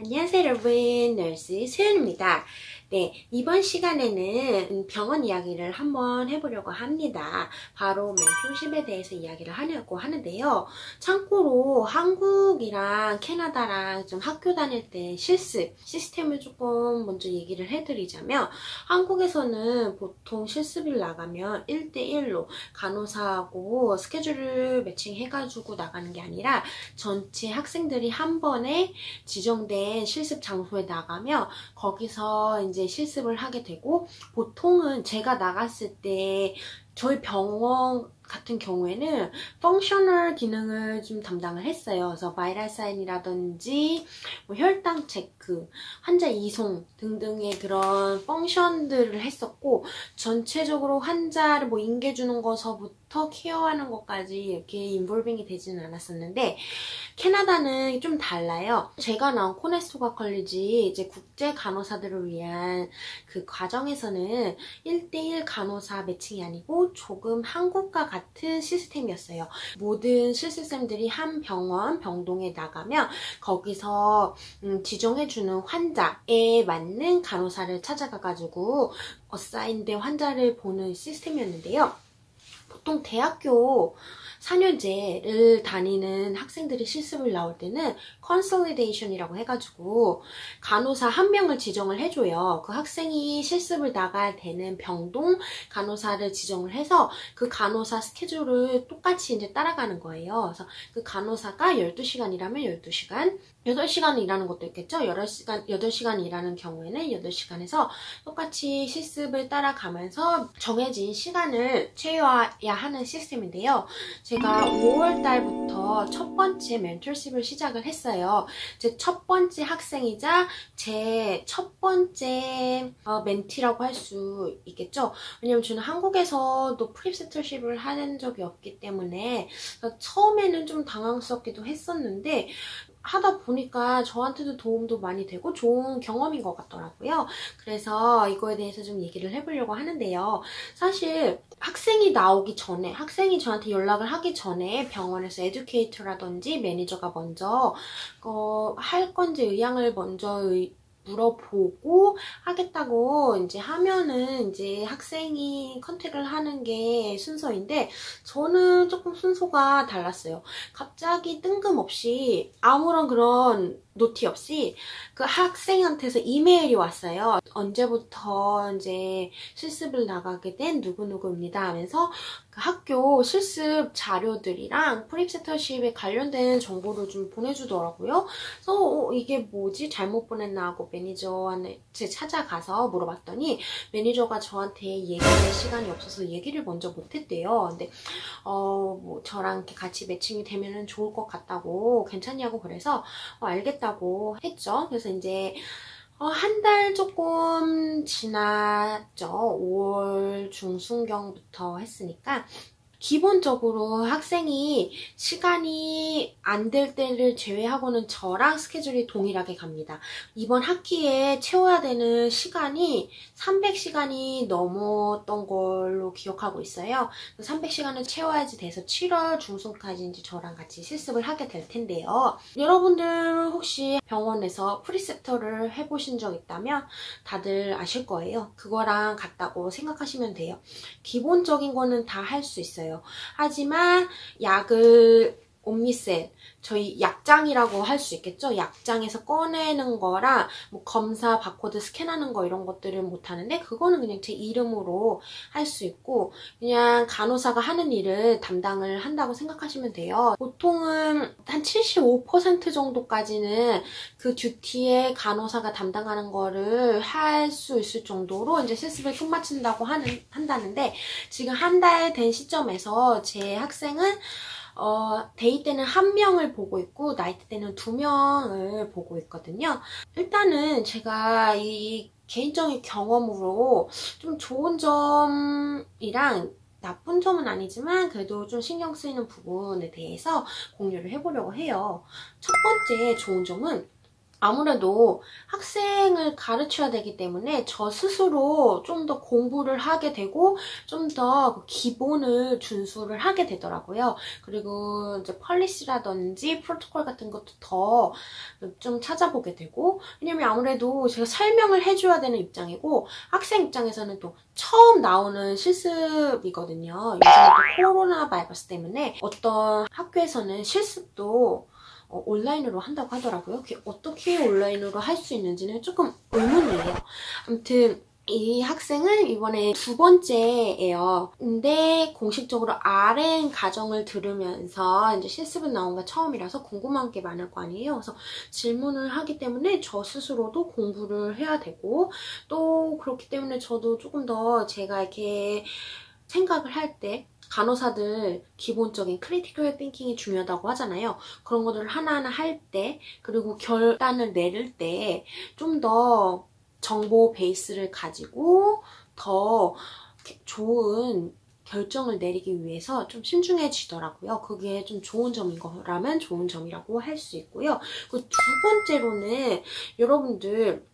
안녕하세요 여러분, 널스 수연입니다. 네, 이번 시간에는 병원 이야기를 한번 해보려고 합니다. 바로 멘토십에 대해서 이야기를 하려고 하는데요. 참고로 한국이랑 캐나다랑 좀 학교 다닐 때 실습 시스템을 조금 먼저 얘기를 해드리자면, 한국에서는 보통 실습을 나가면 1대1로 간호사하고 스케줄을 매칭해가지고 나가는 게 아니라 전체 학생들이 한 번에 지정된 실습 장소에 나가면 거기서 이제 실습을 하게 되고, 보통은 제가 나갔을 때 저희 병원 같은 경우에는 펑셔널 기능을 좀 담당을 했어요. 그래서 바이럴 사인이라든지 뭐 혈당 체크, 환자 이송 등등의 그런 펑션들을 했었고, 전체적으로 환자를 뭐 인계주는 것서부터 케어하는 것까지 이렇게 인볼빙이 되지는 않았었는데, 캐나다는 좀 달라요. 제가 나온 코네스토가 컬리지 이제 국제 간호사들을 위한 그 과정에서는 1대1 간호사 매칭이 아니고 조금 한국과 같은 시스템이었어요. 모든 실습생들이 한 병원, 병동에 나가면 거기서 지정해주는 환자에 맞는 간호사를 찾아가가지고 어사인된 환자를 보는 시스템이었는데요. 보통 대학교 4년제를 다니는 학생들이 실습을 나올 때는 컨솔리데이션이라고 해가지고 간호사 한 명을 지정을 해줘요. 그 학생이 실습을 나가야 되는 병동 간호사를 지정을 해서 그 간호사 스케줄을 똑같이 이제 따라가는 거예요. 그래서 그 간호사가 12시간이라면 12시간, 8시간 일하는 것도 있겠죠? 8시간 일하는 경우에는 8시간에서 똑같이 실습을 따라가면서 정해진 시간을 채워야 하는 시스템인데요. 제가 5월 달부터 첫 번째 멘토십을 시작을 했어요. 제 첫 번째 학생이자 제 첫 번째 멘티라고 할 수 있겠죠. 왜냐면 저는 한국에서도 프리셉터십을 하는 적이 없기 때문에 처음에는 좀 당황스럽기도 했었는데, 하다 보니까 저한테도 도움도 많이 되고 좋은 경험인 것 같더라고요. 그래서 이거에 대해서 좀 얘기를 해보려고 하는데요. 사실 학생이 나오기 전에, 학생이 저한테 연락을 하기 전에 병원에서 에듀케이터라든지 매니저가 먼저 할 건지 의향을 먼저 물어보고 하겠다고 이제 하면은 이제 학생이 컨택을 하는 게 순서인데, 저는 조금 순서가 달랐어요. 갑자기 뜬금없이 아무런 그런 노티 없이 그 학생한테서 이메일이 왔어요. 언제부터 이제 실습을 나가게 된 누구누구입니다 하면서 그 학교 실습 자료들이랑 프리셉터십에 관련된 정보를 좀 보내주더라고요. 그래서 이게 뭐지? 잘못 보냈나 하고 매니저한테 찾아가서 물어봤더니, 매니저가 저한테 얘기할 시간이 없어서 얘기를 먼저 못했대요. 근데 뭐 저랑 이렇게 같이 매칭이 되면 좋을 것 같다고, 괜찮냐고 그래서 알겠다고 했죠. 그래서 이제 한 달 조금 지났죠. 5월 중순경부터 했으니까 기본적으로 학생이 시간이 안 될 때를 제외하고는 저랑 스케줄이 동일하게 갑니다. 이번 학기에 채워야 되는 시간이 300시간이 넘었던 걸로 기억하고 있어요. 300시간을 채워야지 돼서 7월 중순까지 이제 저랑 같이 실습을 하게 될 텐데요. 여러분들 혹시 병원에서 프리셉터를 해보신 적 있다면 다들 아실 거예요. 그거랑 같다고 생각하시면 돼요. 기본적인 거는 다 할 수 있어요. 하지만 약을 옴니셀, 저희 약장이라고 할 수 있겠죠? 약장에서 꺼내는 거랑 뭐 검사 바코드 스캔하는 거 이런 것들은 못하는데, 그거는 그냥 제 이름으로 할 수 있고 그냥 간호사가 하는 일을 담당을 한다고 생각하시면 돼요. 보통은 한 75% 정도까지는 그 듀티에 간호사가 담당하는 거를 할 수 있을 정도로 이제 실습을 끝마친다고 한다는데, 지금 한 달 된 시점에서 제 학생은 데이 때는 1명을 보고 있고 나이트 때는 2명을 보고 있거든요. 일단은 제가 이 개인적인 경험으로 좀 좋은 점이랑 나쁜 점은 아니지만 그래도 좀 신경 쓰이는 부분에 대해서 공유를 해보려고 해요. 첫 번째 좋은 점은 아무래도 학생을 가르쳐야 되기 때문에 저 스스로 좀 더 공부를 하게 되고 좀 더 기본을 준수를 하게 되더라고요. 그리고 이제 펄리시라든지 프로토콜 같은 것도 더 좀 찾아보게 되고, 왜냐면 아무래도 제가 설명을 해줘야 되는 입장이고 학생 입장에서는 또 처음 나오는 실습이거든요. 요즘 또 코로나 바이러스 때문에 어떤 학교에서는 실습도 온라인으로 한다고 하더라고요. 그게 어떻게 온라인으로 할 수 있는지는 조금 의문이에요. 아무튼 이 학생은 이번에 2번째예요. 근데 공식적으로 RN 과정을 들으면서 이제 실습은 나온 거 처음이라서 궁금한 게 많을 거 아니에요. 그래서 질문을 하기 때문에 저 스스로도 공부를 해야 되고, 또 그렇기 때문에 저도 조금 더 제가 이렇게 생각을 할 때 간호사들 기본적인 크리티컬 띵킹이 중요하다고 하잖아요. 그런 것들을 하나하나 할 때, 그리고 결단을 내릴 때 좀 더 정보 베이스를 가지고 더 좋은 결정을 내리기 위해서 좀 신중해지더라고요. 그게 좀 좋은 점인 거라면 좋은 점이라고 할 수 있고요. 그리고 2번째로는 여러분들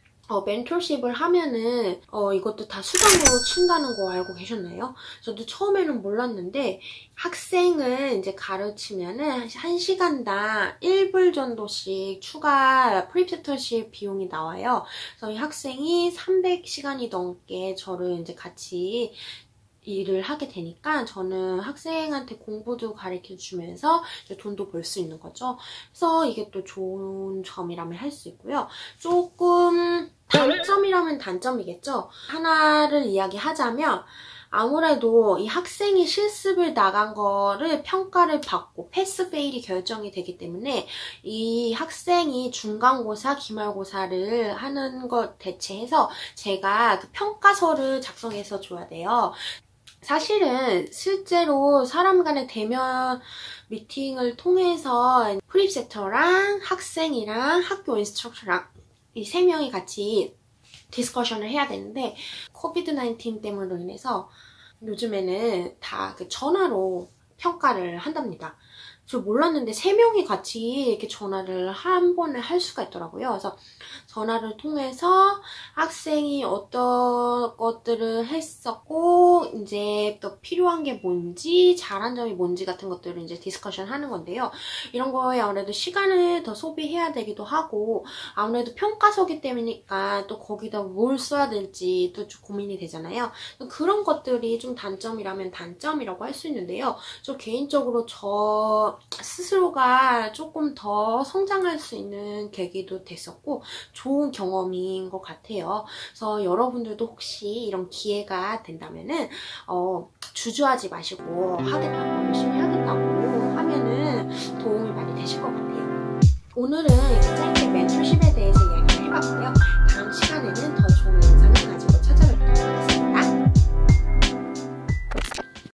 멘토십을 하면은 이것도 다 수당으로 친다는 거 알고 계셨나요? 저도 처음에는 몰랐는데 학생을 이제 가르치면은 1시간당 1불 정도씩 추가 프리셉터십 비용이 나와요. 그래서 이 학생이 300시간이 넘게 저를 이제 같이 일을 하게 되니까 저는 학생한테 공부도 가르쳐 주면서 돈도 벌 수 있는 거죠. 그래서 이게 또 좋은 점이라면 할 수 있고요. 조금 단점이라면 단점이겠죠. 하나를 이야기하자면 아무래도 이 학생이 실습을 나간 거를 평가를 받고 패스 페일이 결정이 되기 때문에 이 학생이 중간고사, 기말고사를 하는 것 대체해서 제가 그 평가서를 작성해서 줘야 돼요. 사실은 실제로 사람 간의 대면 미팅을 통해서 프리셉터랑 학생이랑 학교 인스트럭터랑 이 3명이 같이 디스커션을 해야 되는데 코비드-19 때문으로 인해서 요즘에는 다 그 전화로 평가를 한답니다. 저 몰랐는데 3명이 같이 이렇게 전화를 한 번에 할 수가 있더라고요. 그래서 전화를 통해서 학생이 어떤 것들을 했었고 이제 또 필요한 게 뭔지 잘한 점이 뭔지 같은 것들을 이제 디스커션 하는 건데요. 이런 거에 아무래도 시간을 더 소비해야 되기도 하고 아무래도 평가서기 때문이니까 또 거기다 뭘 써야 될지 또 좀 고민이 되잖아요. 그런 것들이 좀 단점이라면 단점이라고 할 수 있는데요. 저 개인적으로 저 스스로가 조금 더 성장할 수 있는 계기도 됐었고 좋은 경험인 것 같아요. 그래서 여러분들도 혹시 이런 기회가 된다면은 주저하지 마시고 하겠다고 열심히 하겠다고 하면은 도움이 많이 되실 것 같아요. 오늘은 짧게 멘토십에